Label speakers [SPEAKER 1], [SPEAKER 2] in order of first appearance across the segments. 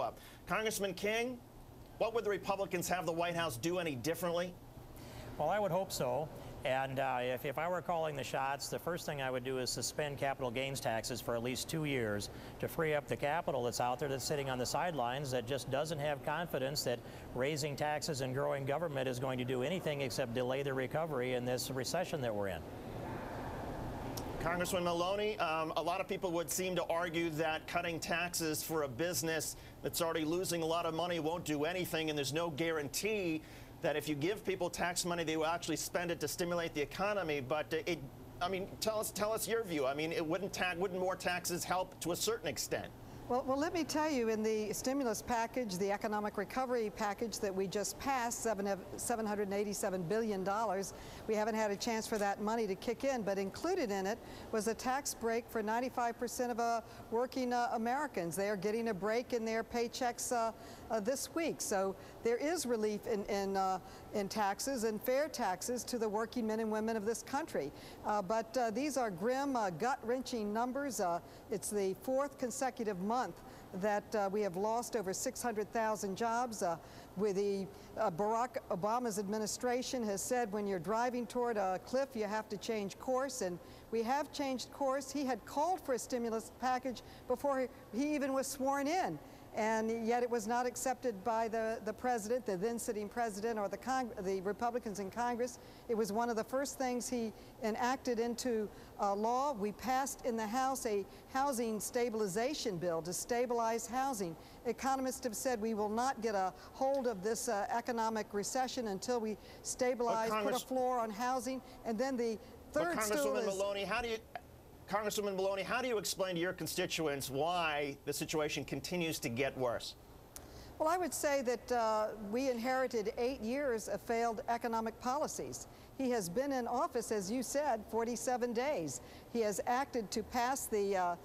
[SPEAKER 1] up. Congressman King, what would the Republicans have the White House do any differently?
[SPEAKER 2] Well, I would hope so. And if I were calling the shots, the first thing I would do is suspend capital gains taxes for at least 2 years to free up the capital that's out there that's sitting on the sidelines that just doesn't have confidence that raising taxes and growing government is going to do anything except delay the recovery in this recession that we're in.
[SPEAKER 1] Congressman Maloney, a lot of people would seem to argue that cutting taxes for a business that's already losing a lot of money won't do anything, and there's no guarantee that if you give people tax money, they will actually spend it to stimulate the economy. But I mean, tell us your view. I mean, wouldn't more taxes help to a certain extent?
[SPEAKER 3] Well, let me tell you, in the stimulus package, the economic recovery package that we just passed, $787 billion, we haven't had a chance for that money to kick in, but included in it was a tax break for 95% of working Americans. They are getting a break in their paychecks this week. So there is relief in taxes and fair taxes to the working men and women of this country. But these are grim, gut-wrenching numbers. It's the fourth consecutive month that we have lost over 600,000 jobs. With Barack Obama's administration has said when you're driving toward a cliff, you have to change course, and we have changed course. He had called for a stimulus package before he even was sworn in. And yet it was not accepted by the president, the then sitting president, or the Republicans in Congress. It was one of the first things he enacted into law. We passed in the House a housing stabilization bill to stabilize housing. Economists have said we will not get a hold of this economic recession until we stabilize, put a floor on housing. And then the third stool is...
[SPEAKER 1] Congresswoman Maloney, how do you explain to your constituents why the situation continues to get worse?
[SPEAKER 3] Well, I would say that we inherited 8 years of failed economic policies. He has been in office, as you said, 47 days. He has acted to pass the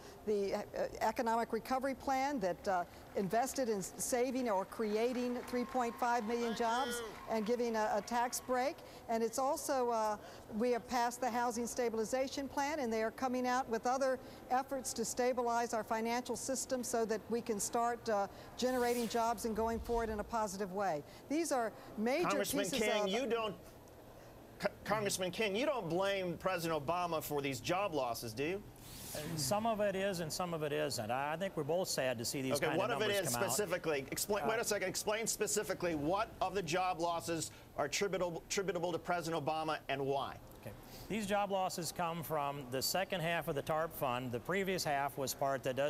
[SPEAKER 3] economic recovery plan that invested in saving or creating 3.5 million jobs and giving a tax break. And it's also, we have passed the housing stabilization plan, and they are coming out with other efforts to stabilize our financial system so that we can start generating jobs and going forward in a positive way. These are major pieces of...
[SPEAKER 1] Congressman King, you don't blame President Obama for these job losses, do you?
[SPEAKER 2] Some of it is and some of it isn't. I think we're both sad to see these kind of numbers come out.
[SPEAKER 1] Okay, what of it is specifically? Wait a second. Explain specifically what of the job losses are attributable to President Obama and why.
[SPEAKER 2] Okay. These job losses come from the second half of the TARP fund. The previous half was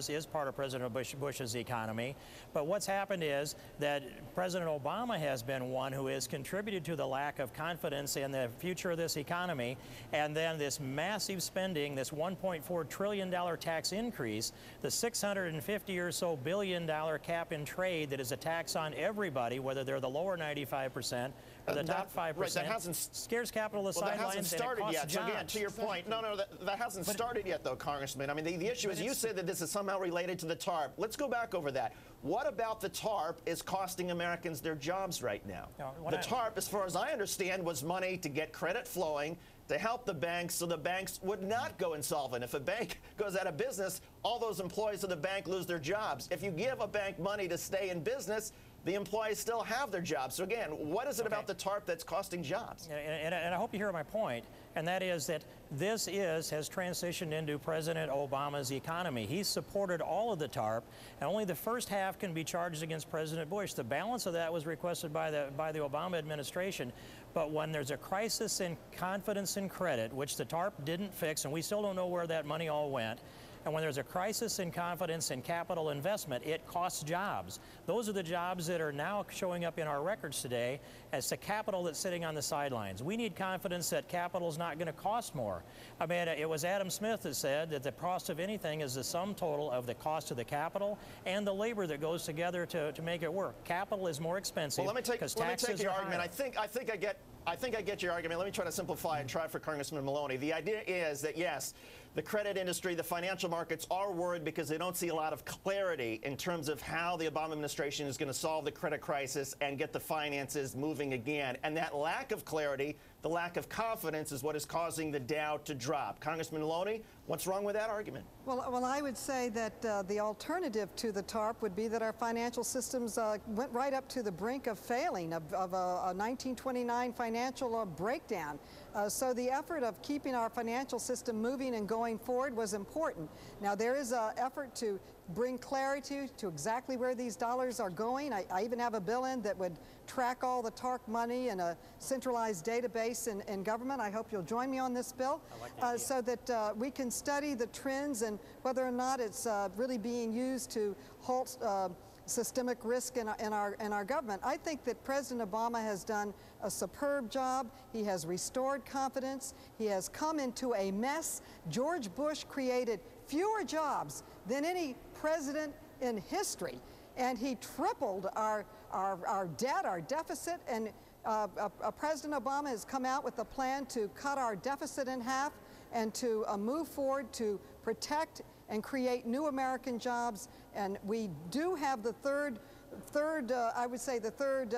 [SPEAKER 2] is part of President Bush's economy. But what's happened is that President Obama has been one who has contributed to the lack of confidence in the future of this economy. And then this massive spending, this $1.4 trillion tax increase, the $650 or so billion cap in trade that is a tax on everybody, whether they're the lower 95% or the top 5%,
[SPEAKER 1] right, that hasn't,
[SPEAKER 2] scares capital to the sidelines.
[SPEAKER 1] That hasn't started yet.
[SPEAKER 2] Jobs.
[SPEAKER 1] So again, to your point, no, that hasn't started yet, though, Congressman. I mean, the issue is you said that this is somehow related to the TARP. Let's go back over that. What about the TARP is costing Americans their jobs right now? The TARP, as far as I understand, was money to get credit flowing, to help the banks so the banks would not go insolvent. If a bank goes out of business, all those employees of the bank lose their jobs. If you give a bank money to stay in business, the employees still have their jobs. So again, what is it about the TARP that's costing jobs?
[SPEAKER 2] And I hope you hear my point, and that is that this has transitioned into President Obama's economy. He's supported all of the TARP, and only the first half can be charged against President Bush. The balance of that was requested by the Obama administration. But when there's a crisis in confidence in credit, which the TARP didn't fix, and we still don't know where that money all went, and when there's a crisis in confidence in capital investment, it costs jobs. Those are the jobs that are now showing up in our records today as the capital that's sitting on the sidelines. We need confidence that capital is not going to cost more. I mean, it was Adam Smith that said that the cost of anything is the sum total of the cost of the capital and the labor that goes together to make it work. Capital is more expensive.
[SPEAKER 1] Well, let me take your argument. I think I get your argument. Let me try to simplify and try for Congressman Maloney. The idea is that, yes, the credit industry, the financial markets are worried because they don't see a lot of clarity in terms of how the Obama administration is going to solve the credit crisis and get the finances moving again. And that lack of clarity, the lack of confidence, is what is causing the Dow to drop. Congressman Maloney, what's wrong with that argument?
[SPEAKER 3] Well, I would say that the alternative to the TARP would be that our financial systems went right up to the brink of failing, of a 1929 financial breakdown. So the effort of keeping our financial system moving and going forward was important. Now, there is an effort to bring clarity to exactly where these dollars are going. I even have a bill in that would track all the TARP money in a centralized database in government. I hope you'll join me on this bill, so that we can study the trends and whether or not it's really being used to halt systemic risk in our government. I think that President Obama has done a superb job. He has restored confidence. He has come into a mess. George Bush created fewer jobs than any president in history, and he tripled our debt, our deficit, and President Obama has come out with a plan to cut our deficit in half and to move forward to protect and create new American jobs. And we do have the third I would say the third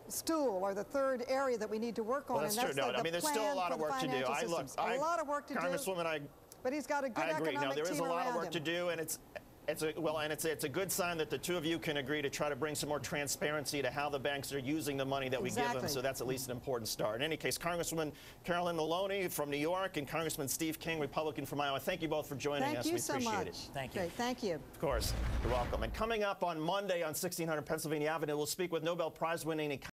[SPEAKER 3] stool, or the third area that we need to work on.
[SPEAKER 1] Well, that's
[SPEAKER 3] and that's
[SPEAKER 1] true. No, I mean, there's still a lot of work to do.
[SPEAKER 3] A lot of work to do.
[SPEAKER 1] Congresswoman,
[SPEAKER 3] but he's got a good
[SPEAKER 1] I agree.
[SPEAKER 3] economic
[SPEAKER 1] No, there is a
[SPEAKER 3] team
[SPEAKER 1] lot of
[SPEAKER 3] around
[SPEAKER 1] work
[SPEAKER 3] him.
[SPEAKER 1] to do, and it's a good sign that the two of you can agree to try to bring some more transparency to how the banks are using the money that we give them. So that's at least an important start. In any case, Congresswoman Carolyn Maloney from New York and Congressman Steve King, Republican from Iowa, thank you both for joining us.
[SPEAKER 3] Thank you so much.
[SPEAKER 1] We appreciate it.
[SPEAKER 2] Thank you.
[SPEAKER 3] Great, thank you.
[SPEAKER 1] Of course, you're welcome. And coming up on Monday on 1600 Pennsylvania Avenue, we'll speak with Nobel Prize winning